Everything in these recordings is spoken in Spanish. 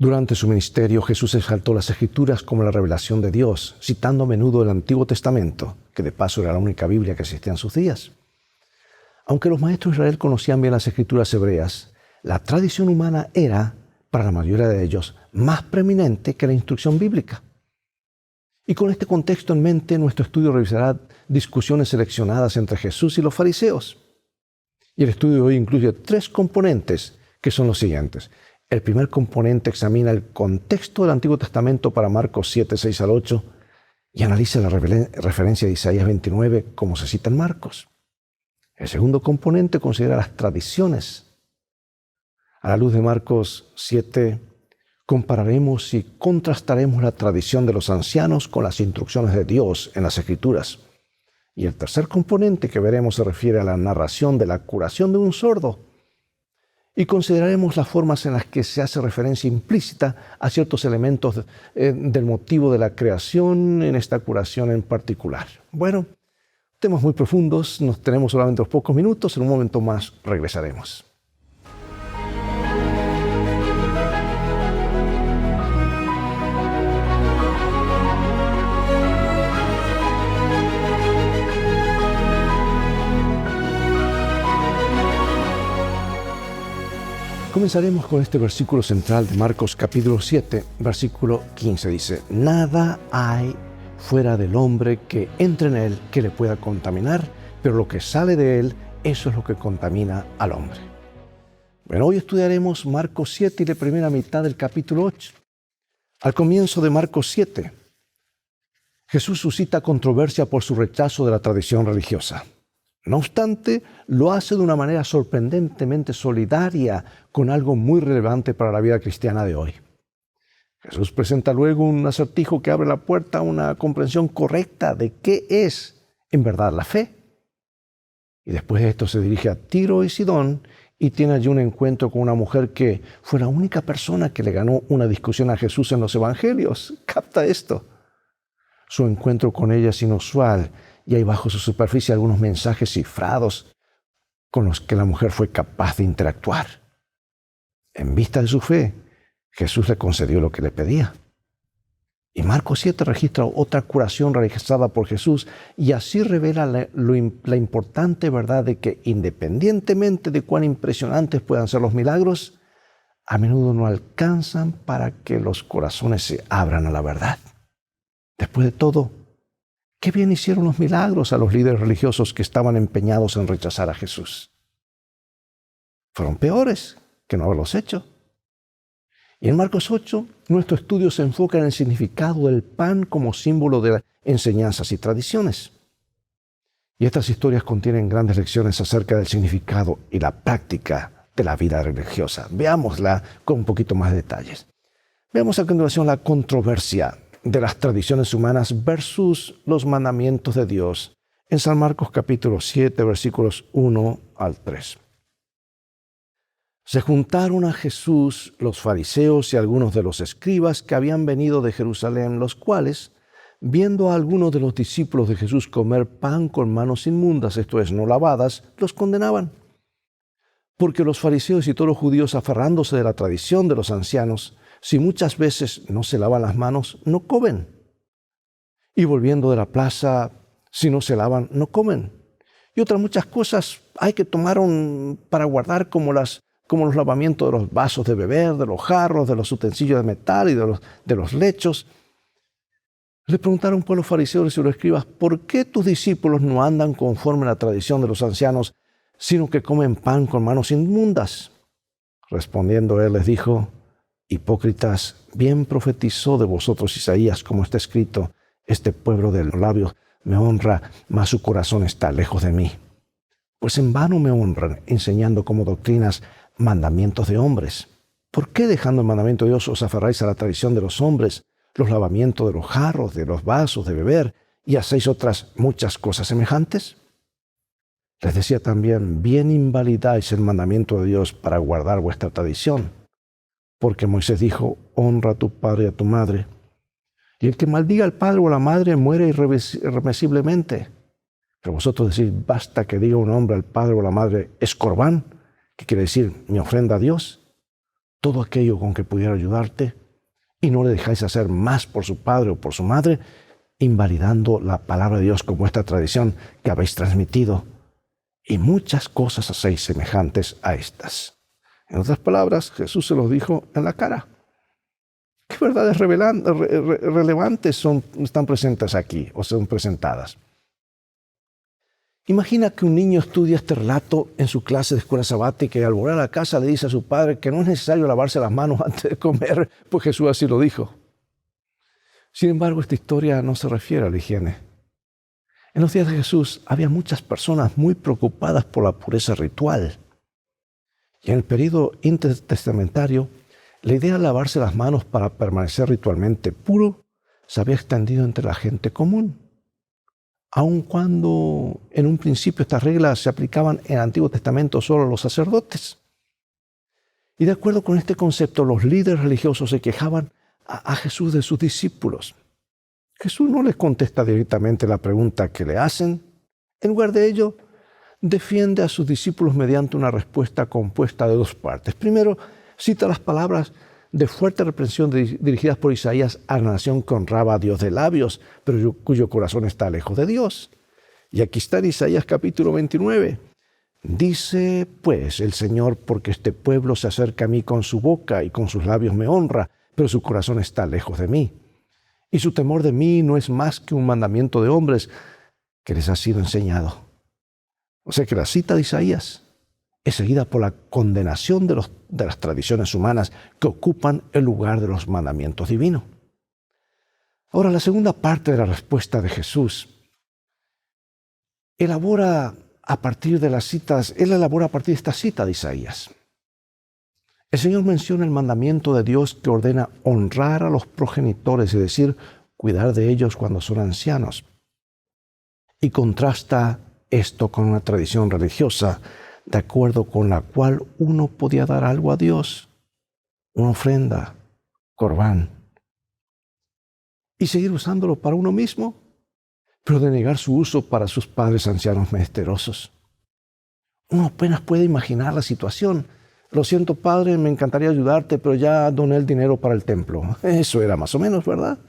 Durante su ministerio, Jesús exaltó las Escrituras como la revelación de Dios, citando a menudo el Antiguo Testamento, que de paso era la única Biblia que existía en sus días. Aunque los maestros de Israel conocían bien las Escrituras hebreas, la tradición humana era, para la mayoría de ellos, más preeminente que la instrucción bíblica. Y con este contexto en mente, nuestro estudio revisará discusiones seleccionadas entre Jesús y los fariseos. Y el estudio de hoy incluye 3 componentes, que son los siguientes. El primer componente examina el contexto del Antiguo Testamento para Marcos 7, 6 al 8 y analiza la referencia de Isaías 29 como se cita en Marcos. El segundo componente considera las tradiciones. A la luz de Marcos 7, compararemos y contrastaremos la tradición de los ancianos con las instrucciones de Dios en las Escrituras. Y el tercer componente que veremos se refiere a la narración de la curación de un sordo. Y consideraremos las formas en las que se hace referencia implícita a ciertos elementos del motivo de la creación en esta curación en particular. Bueno, temas muy profundos, nos tenemos solamente unos pocos minutos, en un momento más regresaremos. Comenzaremos con este versículo central de Marcos capítulo 7, versículo 15. Dice, nada hay fuera del hombre que entre en él que le pueda contaminar, pero lo que sale de él, eso es lo que contamina al hombre. Bueno, hoy estudiaremos Marcos 7 y la primera mitad del capítulo 8. Al comienzo de Marcos 7, Jesús suscita controversia por su rechazo de la tradición religiosa. No obstante, lo hace de una manera sorprendentemente solidaria con algo muy relevante para la vida cristiana de hoy. Jesús presenta luego un acertijo que abre la puerta a una comprensión correcta de qué es, en verdad, la fe. Y después de esto se dirige a Tiro y Sidón y tiene allí un encuentro con una mujer que fue la única persona que le ganó una discusión a Jesús en los evangelios. Capta esto. Su encuentro con ella es inusual y hay bajo su superficie algunos mensajes cifrados con los que la mujer fue capaz de interactuar. En vista de su fe, Jesús le concedió lo que le pedía. Y Marcos 7 registra otra curación realizada por Jesús y así revela la importante verdad de que independientemente de cuán impresionantes puedan ser los milagros, a menudo no alcanzan para que los corazones se abran a la verdad. Después de todo, ¿qué bien hicieron los milagros a los líderes religiosos que estaban empeñados en rechazar a Jesús? Fueron peores que no haberlos hecho. Y en Marcos 8, nuestro estudio se enfoca en el significado del pan como símbolo de las enseñanzas y tradiciones. Y estas historias contienen grandes lecciones acerca del significado y la práctica de la vida religiosa. Veámosla con un poquito más de detalles. Veamos a continuación la controversia de las tradiciones humanas versus los mandamientos de Dios en San Marcos capítulo 7, versículos 1 al 3. Se juntaron a Jesús los fariseos y algunos de los escribas que habían venido de Jerusalén, los cuales, viendo a algunos de los discípulos de Jesús comer pan con manos inmundas, esto es, no lavadas, los condenaban. Porque los fariseos y todos los judíos, aferrándose de la tradición de los ancianos, si muchas veces no se lavan las manos, no comen. Y volviendo de la plaza, si no se lavan, no comen. Y otras muchas cosas hay que tomar para guardar como los lavamientos de los vasos de beber, de los jarros, de los utensilios de metal y de los lechos. Le preguntaron pues los fariseos y los escribas, ¿por qué tus discípulos no andan conforme a la tradición de los ancianos, sino que comen pan con manos inmundas? Respondiendo él les dijo, hipócritas, bien profetizó de vosotros Isaías, como está escrito, este pueblo de los labios me honra, mas su corazón está lejos de mí. Pues en vano me honran, enseñando como doctrinas mandamientos de hombres. ¿Por qué dejando el mandamiento de Dios os aferráis a la tradición de los hombres, los lavamientos de los jarros, de los vasos de beber, y hacéis otras muchas cosas semejantes? Les decía también, bien invalidáis el mandamiento de Dios para guardar vuestra tradición. Porque Moisés dijo, honra a tu padre y a tu madre. Y el que maldiga al padre o a la madre muere irremisiblemente. Pero vosotros decís, basta que diga un hombre al padre o a la madre, es corbán, que quiere decir mi ofrenda a Dios. todo aquello con que pudiera ayudarte y no le dejáis hacer más por su padre o por su madre, invalidando la palabra de Dios como esta tradición que habéis transmitido. Y muchas cosas hacéis semejantes a estas. En otras palabras, Jesús se los dijo en la cara. ¿Qué verdades relevantes están presentes aquí o son presentadas? Imagina que un niño estudia este relato en su clase de escuela sabática y al volver a la casa le dice a su padre que no es necesario lavarse las manos antes de comer, pues Jesús así lo dijo. Sin embargo, esta historia no se refiere a la higiene. En los días de Jesús había muchas personas muy preocupadas por la pureza ritual. Y en el período intertestamentario, la idea de lavarse las manos para permanecer ritualmente puro se había extendido entre la gente común. Aun cuando en un principio estas reglas se aplicaban en el Antiguo Testamento solo a los sacerdotes. Y de acuerdo con este concepto, los líderes religiosos se quejaban a Jesús de sus discípulos. Jesús no les contesta directamente la pregunta que le hacen. En lugar de ello, defiende a sus discípulos mediante una respuesta compuesta de dos partes. Primero, cita las palabras de fuerte reprensión dirigidas por Isaías a la nación que honraba a Dios de labios, pero cuyo corazón está lejos de Dios. Y aquí está en Isaías capítulo 29. Dice, pues, el Señor, porque este pueblo se acerca a mí con su boca y con sus labios me honra, pero su corazón está lejos de mí. Y su temor de mí no es más que un mandamiento de hombres que les ha sido enseñado. O sea que la cita de Isaías es seguida por la condenación de las tradiciones humanas que ocupan el lugar de los mandamientos divinos. Ahora, la segunda parte de la respuesta de Jesús elabora a partir de esta cita de Isaías. El Señor menciona el mandamiento de Dios que ordena honrar a los progenitores, es decir, cuidar de ellos cuando son ancianos. Y contrasta esto con una tradición religiosa de acuerdo con la cual uno podía dar algo a Dios, una ofrenda, corbán, y seguir usándolo para uno mismo, pero denegar su uso para sus padres ancianos menesterosos. Uno apenas puede imaginar la situación. Lo siento, padre, me encantaría ayudarte, pero ya doné el dinero para el templo. Eso era más o menos, ¿verdad?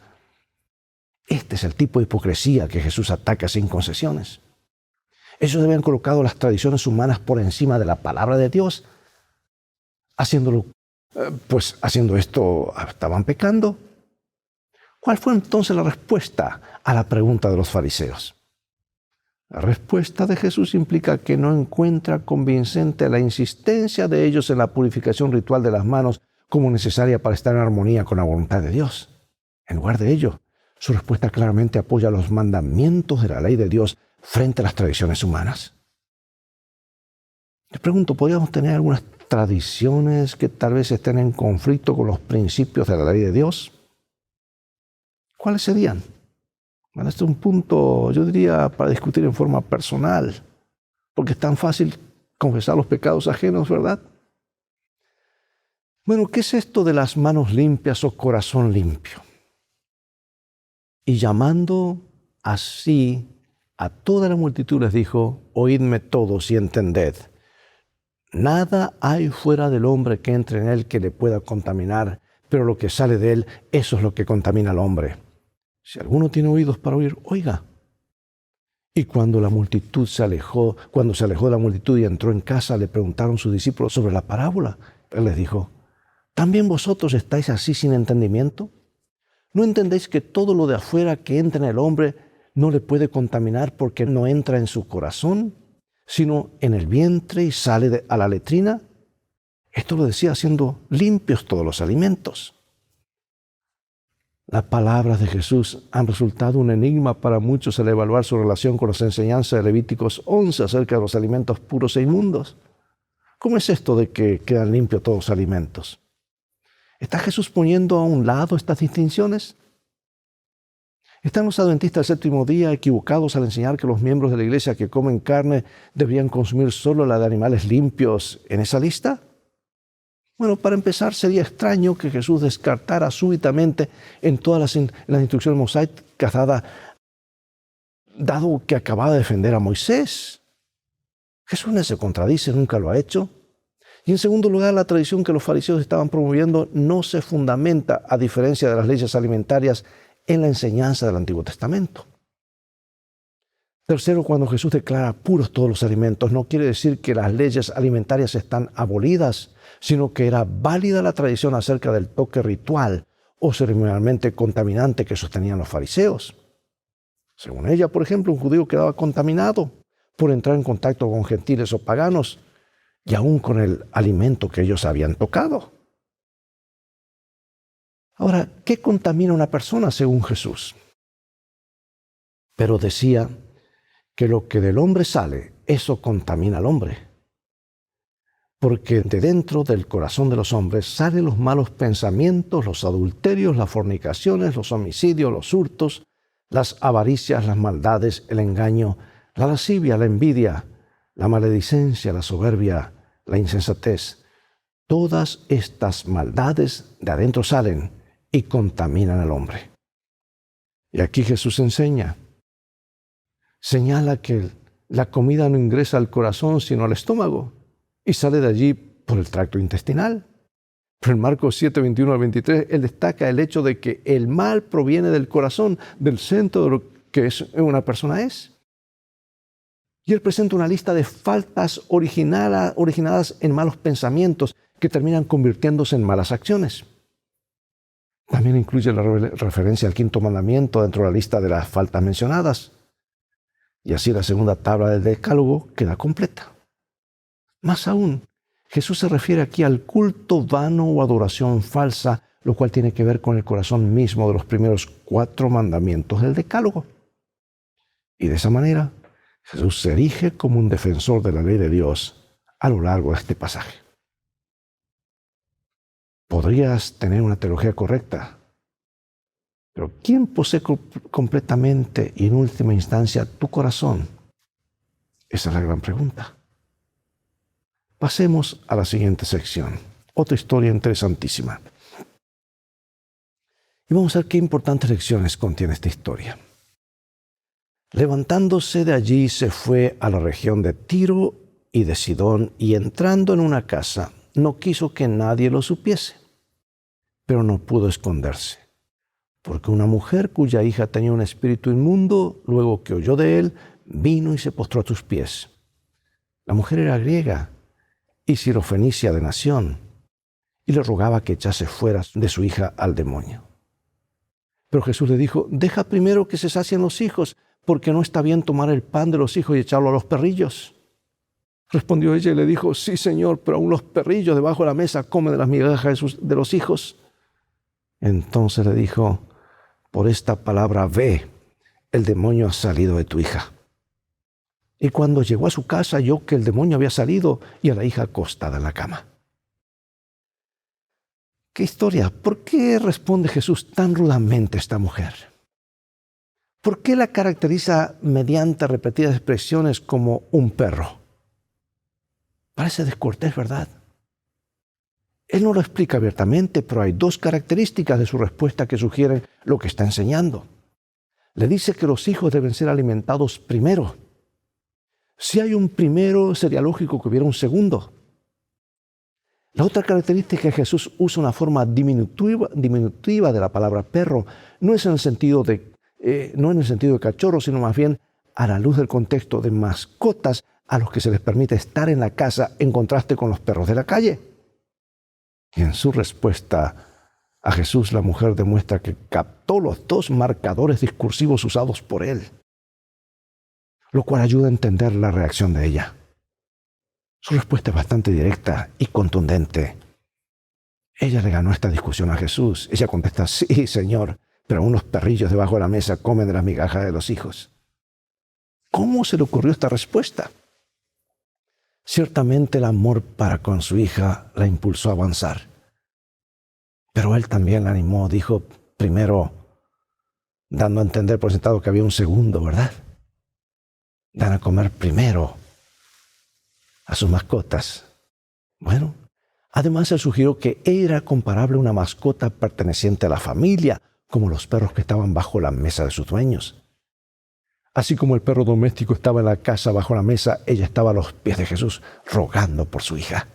Este es el tipo de hipocresía que Jesús ataca sin concesiones. Ellos habían colocado las tradiciones humanas por encima de la palabra de Dios. Haciendo esto, estaban pecando. ¿Cuál fue entonces la respuesta a la pregunta de los fariseos? La respuesta de Jesús implica que no encuentra convincente la insistencia de ellos en la purificación ritual de las manos como necesaria para estar en armonía con la voluntad de Dios. En lugar de ello, su respuesta claramente apoya los mandamientos de la ley de Dios frente a las tradiciones humanas. Les pregunto, ¿podríamos tener algunas tradiciones que tal vez estén en conflicto con los principios de la ley de Dios? ¿Cuáles serían? Bueno, este es un punto, yo diría, para discutir en forma personal, porque es tan fácil confesar los pecados ajenos, ¿verdad? Bueno, ¿qué es esto de las manos limpias o corazón limpio? Y llamando así a toda la multitud les dijo, oídme todos y entended. Nada hay fuera del hombre que entre en él que le pueda contaminar, pero lo que sale de él, eso es lo que contamina al hombre. Si alguno tiene oídos para oír, oiga. Y cuando se alejó de la multitud y entró en casa, le preguntaron sus discípulos sobre la parábola. Él les dijo, ¿también vosotros estáis así sin entendimiento? ¿No entendéis que todo lo de afuera que entra en el hombre no le puede contaminar porque no entra en su corazón, sino en el vientre y sale a la letrina? Esto lo decía haciendo limpios todos los alimentos. Las palabras de Jesús han resultado un enigma para muchos al evaluar su relación con las enseñanzas de Levíticos 11 acerca de los alimentos puros e inmundos. ¿Cómo es esto de que quedan limpios todos los alimentos? ¿Está Jesús poniendo a un lado estas distinciones? ¿Están los adventistas del séptimo día equivocados al enseñar que los miembros de la iglesia que comen carne deberían consumir solo la de animales limpios en esa lista? Bueno, para empezar, sería extraño que Jesús descartara súbitamente en todas las instrucciones mosaicas dado que acababa de defender a Moisés. Jesús no se contradice, nunca lo ha hecho. Y en segundo lugar, la tradición que los fariseos estaban promoviendo no se fundamenta, a diferencia de las leyes alimentarias, en la enseñanza del Antiguo Testamento. Tercero, cuando Jesús declara puros todos los alimentos, no quiere decir que las leyes alimentarias están abolidas, sino que era válida la tradición acerca del toque ritual o ceremonialmente contaminante que sostenían los fariseos. Según ella, por ejemplo, un judío quedaba contaminado por entrar en contacto con gentiles o paganos y aún con el alimento que ellos habían tocado. Ahora, ¿qué contamina a una persona según Jesús? Pero decía que lo que del hombre sale, eso contamina al hombre. Porque de dentro del corazón de los hombres salen los malos pensamientos, los adulterios, las fornicaciones, los homicidios, los hurtos, las avaricias, las maldades, el engaño, la lascivia, la envidia, la maledicencia, la soberbia, la insensatez. Todas estas maldades de adentro salen y contaminan al hombre. Y aquí Jesús señala que la comida no ingresa al corazón sino al estómago y sale de allí por el tracto intestinal. Pero en Marcos 7, 21 al 23, él destaca el hecho de que el mal proviene del corazón, del centro de lo que una persona es. Y él presenta una lista de faltas originadas en malos pensamientos que terminan convirtiéndose en malas acciones. También incluye la referencia al quinto mandamiento dentro de la lista de las faltas mencionadas. Y así la segunda tabla del decálogo queda completa. Más aún, Jesús se refiere aquí al culto vano o adoración falsa, lo cual tiene que ver con el corazón mismo de los primeros 4 mandamientos del decálogo. Y de esa manera, Jesús se erige como un defensor de la ley de Dios a lo largo de este pasaje. Podrías tener una teología correcta, pero ¿quién posee completamente y en última instancia tu corazón? Esa es la gran pregunta. Pasemos a la siguiente sección. Otra historia interesantísima. Y vamos a ver qué importantes lecciones contiene esta historia. Levantándose de allí se fue a la región de Tiro y de Sidón y entrando en una casa no quiso que nadie lo supiese, pero no pudo esconderse. Porque una mujer cuya hija tenía un espíritu inmundo, luego que oyó de él, vino y se postró a sus pies. La mujer era griega y sirofenicia de nación, y le rogaba que echase fuera de su hija al demonio. Pero Jesús le dijo: deja primero que se sacien los hijos, porque no está bien tomar el pan de los hijos y echarlo a los perrillos. Respondió ella y le dijo: sí, Señor, pero aún los perrillos debajo de la mesa comen de las migajas de los hijos. Entonces le dijo: por esta palabra ve, el demonio ha salido de tu hija. Y cuando llegó a su casa, halló que el demonio había salido y a la hija acostada en la cama. ¿Qué historia? ¿Por qué responde Jesús tan rudamente a esta mujer? ¿Por qué la caracteriza mediante repetidas expresiones como un perro? Parece descortés, ¿verdad? Él no lo explica abiertamente, pero hay 2 características de su respuesta que sugieren lo que está enseñando. Le dice que los hijos deben ser alimentados primero. Si hay un primero, sería lógico que hubiera un segundo. La otra característica es que Jesús usa una forma diminutiva de la palabra perro, no en el sentido de cachorro, sino más bien a la luz del contexto de mascotas a los que se les permite estar en la casa en contraste con los perros de la calle. Y en su respuesta a Jesús, la mujer demuestra que captó los 2 marcadores discursivos usados por él, lo cual ayuda a entender la reacción de ella. Su respuesta es bastante directa y contundente. Ella le ganó esta discusión a Jesús. Ella contesta: sí, Señor, pero aún los perrillos debajo de la mesa comen de las migajas de los hijos. ¿Cómo se le ocurrió esta respuesta? Ciertamente el amor para con su hija la impulsó a avanzar. Pero él también la animó, dijo primero, dando a entender por sentado que había un segundo, ¿verdad? Dan a comer primero a sus mascotas. Bueno, además él sugirió que era comparable a una mascota perteneciente a la familia, como los perros que estaban bajo la mesa de sus dueños. Así como el perro doméstico estaba en la casa bajo la mesa, ella estaba a los pies de Jesús rogando por su hija.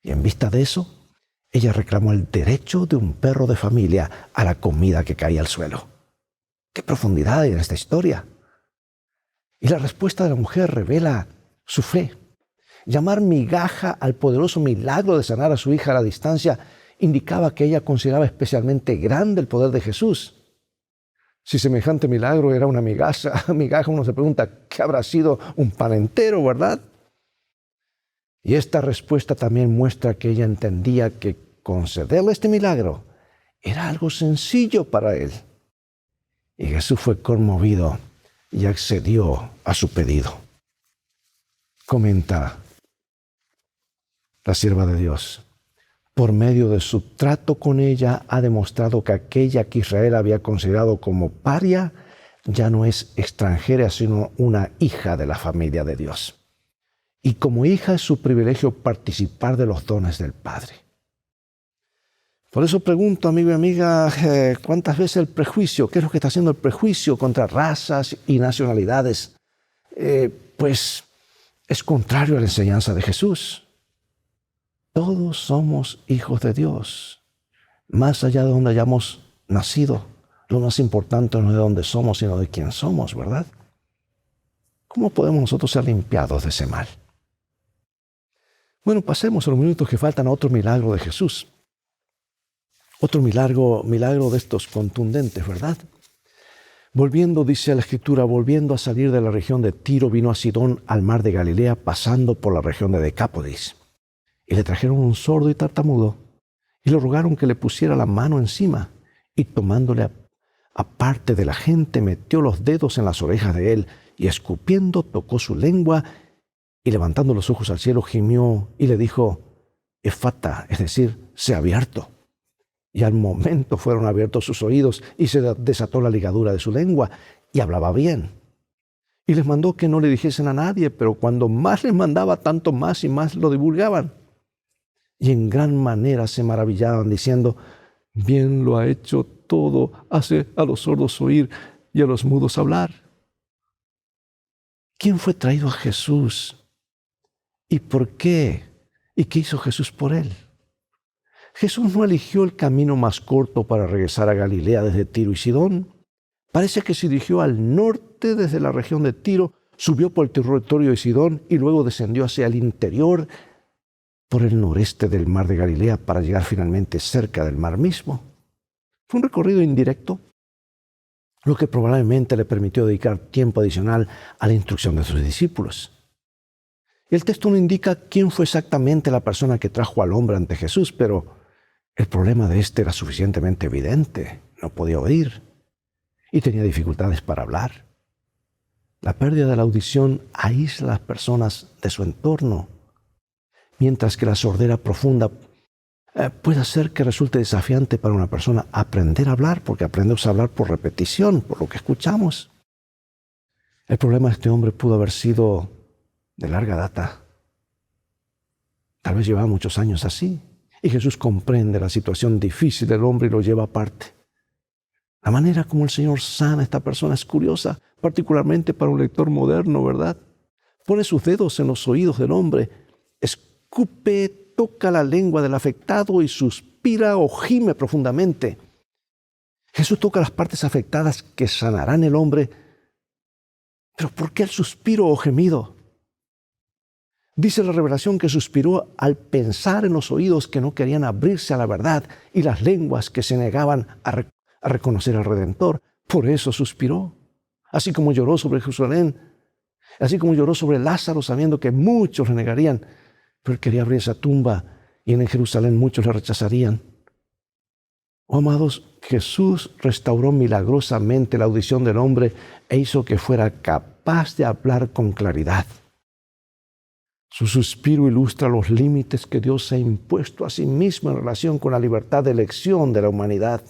Y en vista de eso, ella reclamó el derecho de un perro de familia a la comida que caía al suelo. ¡Qué profundidad hay en esta historia! Y la respuesta de la mujer revela su fe. Llamar migaja al poderoso milagro de sanar a su hija a la distancia indicaba que ella consideraba especialmente grande el poder de Jesús. Si semejante milagro era una migaja, uno se pregunta, ¿qué habrá sido un pan entero, verdad? Y esta respuesta también muestra que ella entendía que concederle este milagro era algo sencillo para él. Y Jesús fue conmovido y accedió a su pedido. Comenta la sierva de Dios: por medio de su trato con ella ha demostrado que aquella que Israel había considerado como paria ya no es extranjera, sino una hija de la familia de Dios. Y como hija es su privilegio participar de los dones del Padre. Por eso pregunto, amigo y amiga, ¿cuántas veces el prejuicio, qué es lo que está haciendo el prejuicio contra razas y nacionalidades? Pues es contrario a la enseñanza de Jesús. Todos somos hijos de Dios. Más allá de donde hayamos nacido, lo más importante no es de dónde somos, sino de quién somos, ¿verdad? ¿Cómo podemos nosotros ser limpiados de ese mal? Bueno, pasemos a los minutos que faltan a otro milagro de Jesús. Otro milagro de estos contundentes, ¿verdad? Volviendo, dice la Escritura, volviendo a salir de la región de Tiro, vino a Sidón, al mar de Galilea, pasando por la región de Decápolis. Y le trajeron un sordo y tartamudo, y le rogaron que le pusiera la mano encima, y tomándole aparte de la gente, metió los dedos en las orejas de él, y escupiendo tocó su lengua, y levantando los ojos al cielo, gimió, y le dijo, Efata, es decir, sea abierto. Y al momento fueron abiertos sus oídos, y se desató la ligadura de su lengua, y hablaba bien. Y les mandó que no le dijesen a nadie, pero cuando más les mandaba, tanto más y más lo divulgaban. Y en gran manera se maravillaban, diciendo, bien lo ha hecho todo, hace a los sordos oír y a los mudos hablar. ¿Quién fue traído a Jesús? ¿Y por qué? ¿Y qué hizo Jesús por él? Jesús no eligió el camino más corto para regresar a Galilea desde Tiro y Sidón. Parece que se dirigió al norte desde la región de Tiro, subió por el territorio de Sidón y luego descendió hacia el interior por el noreste del mar de Galilea para llegar finalmente cerca del mar mismo. Fue un recorrido indirecto, lo que probablemente le permitió dedicar tiempo adicional a la instrucción de sus discípulos. El texto no indica quién fue exactamente la persona que trajo al hombre ante Jesús, pero el problema de este era suficientemente evidente. No podía oír y tenía dificultades para hablar. La pérdida de la audición aísla a las personas de su entorno, mientras que la sordera profunda puede hacer que resulte desafiante para una persona aprender a hablar, porque aprendemos a hablar por repetición, por lo que escuchamos. El problema de este hombre pudo haber sido de larga data. Tal vez llevaba muchos años así. Y Jesús comprende la situación difícil del hombre y lo lleva aparte. La manera como el Señor sana a esta persona es curiosa, particularmente para un lector moderno, ¿verdad? Pone sus dedos en los oídos del hombre, escupe, toca la lengua del afectado y suspira o gime profundamente. Jesús toca las partes afectadas que sanarán el hombre. ¿Pero por qué el suspiro o gemido? Dice la revelación que suspiró al pensar en los oídos que no querían abrirse a la verdad y las lenguas que se negaban a reconocer al Redentor. Por eso suspiró. Así como lloró sobre Jerusalén, así como lloró sobre Lázaro, sabiendo que muchos le negarían, pero él quería abrir esa tumba y en Jerusalén muchos le rechazarían. Oh, amados, Jesús restauró milagrosamente la audición del hombre e hizo que fuera capaz de hablar con claridad. Su suspiro ilustra los límites que Dios ha impuesto a sí mismo en relación con la libertad de elección de la humanidad.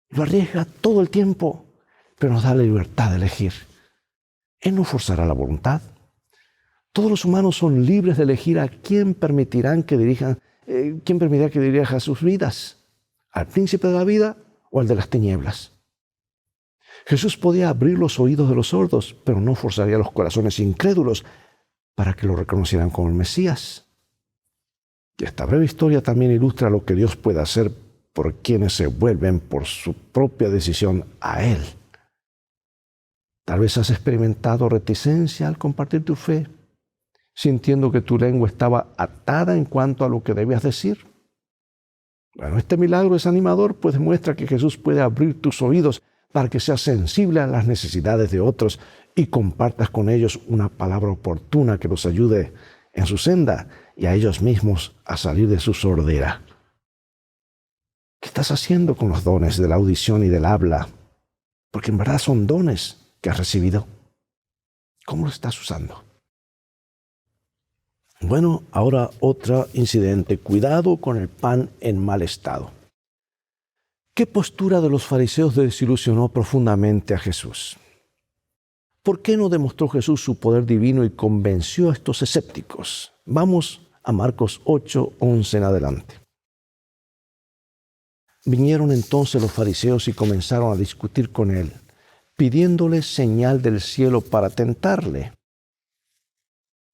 Lo arriesga todo el tiempo, pero nos da la libertad de elegir. Él no forzará la voluntad. Todos los humanos son libres de elegir a quién permitirá que dirija sus vidas, al príncipe de la vida o al de las tinieblas. Jesús podía abrir los oídos de los sordos, pero no forzaría los corazones incrédulos para que lo reconocieran como el Mesías. Y esta breve historia también ilustra lo que Dios puede hacer por quienes se vuelven por su propia decisión a Él. Tal vez has experimentado reticencia al compartir tu fe, sintiendo que tu lengua estaba atada en cuanto a lo que debías decir. Bueno, este milagro es animador, pues demuestra que Jesús puede abrir tus oídos para que seas sensible a las necesidades de otros y compartas con ellos una palabra oportuna que los ayude en su senda y a ellos mismos a salir de su sordera. ¿Qué estás haciendo con los dones de la audición y del habla? Porque en verdad son dones que has recibido. ¿Cómo lo estás usando? Bueno, ahora otro incidente. Cuidado con el pan en mal estado. ¿Qué postura de los fariseos desilusionó profundamente a Jesús? ¿Por qué no demostró Jesús su poder divino y convenció a estos escépticos? Vamos a Marcos 8, 11 en adelante. Vinieron entonces los fariseos y comenzaron a discutir con él, pidiéndole señal del cielo para tentarle.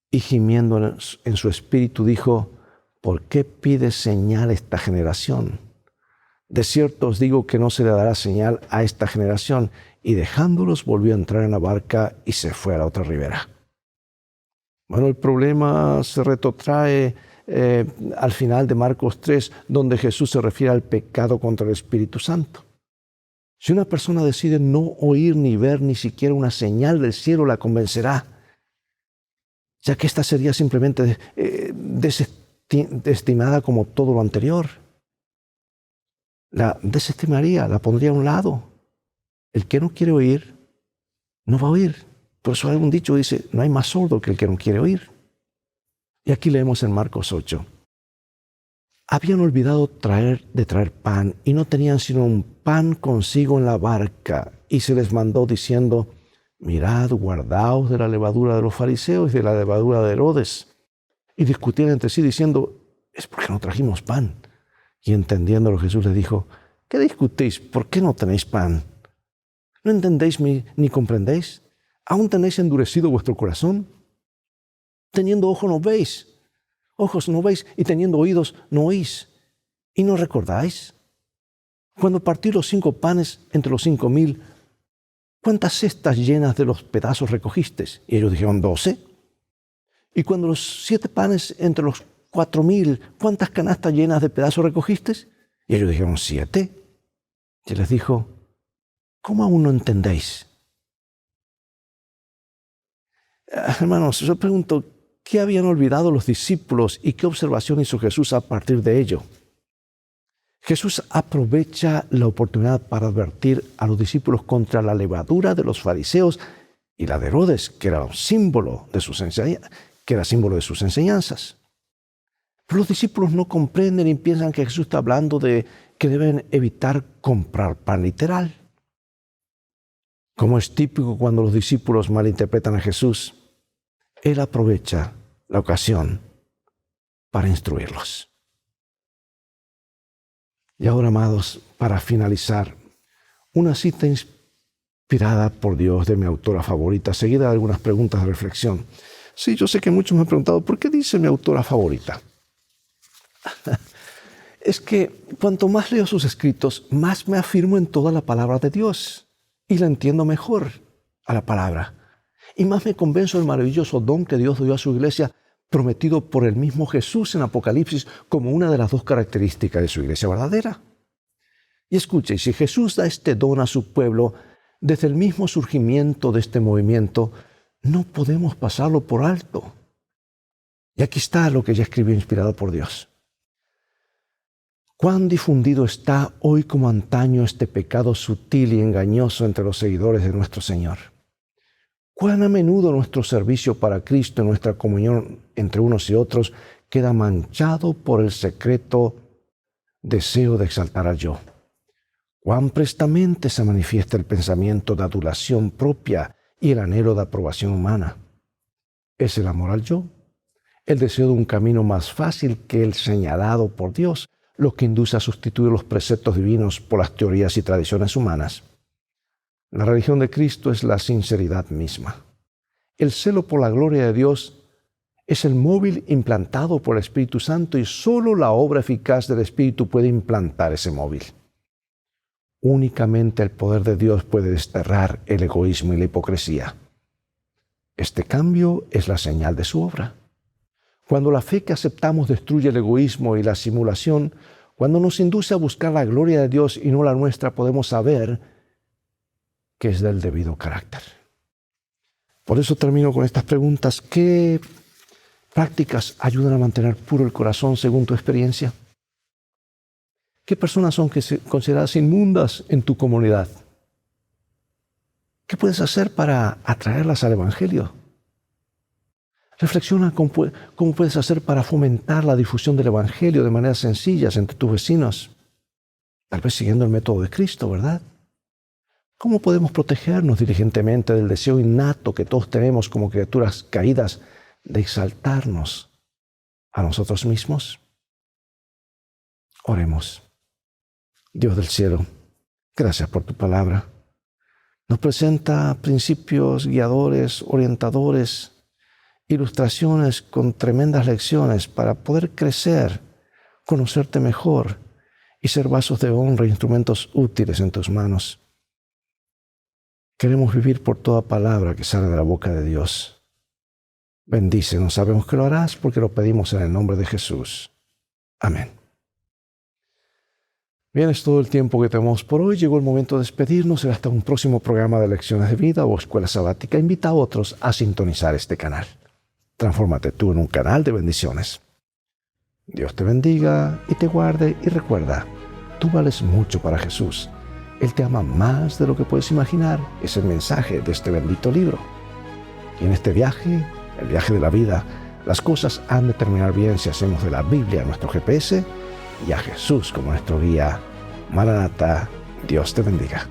Y gimiendo en su espíritu dijo: ¿por qué pide señal esta generación? De cierto os digo que no se le dará señal a esta generación. Y dejándolos volvió a entrar en la barca y se fue a la otra ribera. Bueno, el problema se retrotrae al final de Marcos 3, donde Jesús se refiere al pecado contra el Espíritu Santo. Si una persona decide no oír ni ver ni siquiera una señal del cielo, la convencerá, ya que ésta sería simplemente desestimada como todo lo anterior. La desestimaría, la pondría a un lado. El que no quiere oír, no va a oír. Por eso hay un dicho que dice: no hay más sordo que el que no quiere oír. Y aquí leemos en Marcos 8. Habían olvidado de traer pan y no tenían sino un pan consigo en la barca. Y se les mandó diciendo: mirad, guardaos de la levadura de los fariseos y de la levadura de Herodes. Y discutían entre sí diciendo: es porque no trajimos pan. Y entendiéndolo, Jesús les dijo: ¿qué discutís? ¿Por qué no tenéis pan? ¿No entendéis ni comprendéis? ¿Aún tenéis endurecido vuestro corazón? Teniendo ojos no veis, ojos no veis, y teniendo oídos no oís. ¿Y no recordáis? Cuando partí los 5 panes entre los 5,000, ¿cuántas cestas llenas de los pedazos recogisteis? Y ellos dijeron: 12. Y cuando los 7 panes entre los 4,000, ¿cuántas canastas llenas de pedazos recogisteis? Y ellos dijeron: 7. Y les dijo: ¿cómo aún no entendéis? Hermanos, yo pregunto, ¿qué habían olvidado los discípulos y qué observación hizo Jesús a partir de ello? Jesús aprovecha la oportunidad para advertir a los discípulos contra la levadura de los fariseos y la de Herodes, que era símbolo de sus enseñanzas. Pero los discípulos no comprenden y piensan que Jesús está hablando de que deben evitar comprar pan literal. Como es típico cuando los discípulos malinterpretan a Jesús, Él aprovecha la ocasión para instruirlos. Y ahora, amados, para finalizar, una cita inspirada por Dios de mi autora favorita, seguida de algunas preguntas de reflexión. Sí, yo sé que muchos me han preguntado: ¿por qué dice mi autora favorita? Es que cuanto más leo sus escritos, más me afirmo en toda la palabra de Dios y la entiendo mejor a la palabra. Y más me convenzo del maravilloso don que Dios dio a su iglesia, prometido por el mismo Jesús en Apocalipsis como una de las 2 características de su iglesia verdadera. Y escuche, si Jesús da este don a su pueblo, desde el mismo surgimiento de este movimiento, no podemos pasarlo por alto. Y aquí está lo que ella escribió inspirado por Dios. Cuán difundido está hoy como antaño este pecado sutil y engañoso entre los seguidores de nuestro Señor. Cuán a menudo nuestro servicio para Cristo y nuestra comunión entre unos y otros queda manchado por el secreto deseo de exaltar al yo. Cuán prestamente se manifiesta el pensamiento de adulación propia y el anhelo de aprobación humana. Es el amor al yo, el deseo de un camino más fácil que el señalado por Dios, lo que induce a sustituir los preceptos divinos por las teorías y tradiciones humanas. La religión de Cristo es la sinceridad misma. El celo por la gloria de Dios Es el móvil implantado por el Espíritu Santo y solo la obra eficaz del Espíritu puede implantar ese móvil. Únicamente el poder de Dios puede desterrar el egoísmo y la hipocresía. Este cambio es la señal de su obra. Cuando la fe que aceptamos destruye el egoísmo y la simulación, cuando nos induce a buscar la gloria de Dios y no la nuestra, podemos saber que es del debido carácter. Por eso termino con estas preguntas. ¿Qué prácticas ayudan a mantener puro el corazón según tu experiencia? ¿Qué personas son consideradas inmundas en tu comunidad? ¿Qué puedes hacer para atraerlas al Evangelio? Reflexiona cómo puedes hacer para fomentar la difusión del Evangelio de maneras sencillas entre tus vecinos. Tal vez siguiendo el método de Cristo, ¿verdad? ¿Cómo podemos protegernos diligentemente del deseo innato que todos tenemos como criaturas caídas de exaltarnos a nosotros mismos? Oremos. Dios del cielo, gracias por tu palabra. Nos presenta principios guiadores, orientadores, ilustraciones con tremendas lecciones para poder crecer, conocerte mejor y ser vasos de honra e instrumentos útiles en tus manos. Queremos vivir por toda palabra que sale de la boca de Dios. Bendícenos, sabemos que lo harás porque lo pedimos en el nombre de Jesús. Amén. Bien, es todo el tiempo que tenemos por hoy. Llegó el momento de despedirnos. Hasta un próximo programa de Lecciones de Vida o Escuela Sabática. Invita a otros a sintonizar este canal. Transfórmate tú en un canal de bendiciones. Dios te bendiga y te guarde y recuerda, tú vales mucho para Jesús. Él te ama más de lo que puedes imaginar. Es el mensaje de este bendito libro. Y en este viaje, el viaje de la vida, las cosas han de terminar bien si hacemos de la Biblia nuestro GPS y a Jesús como nuestro guía. Maranatha, Dios te bendiga.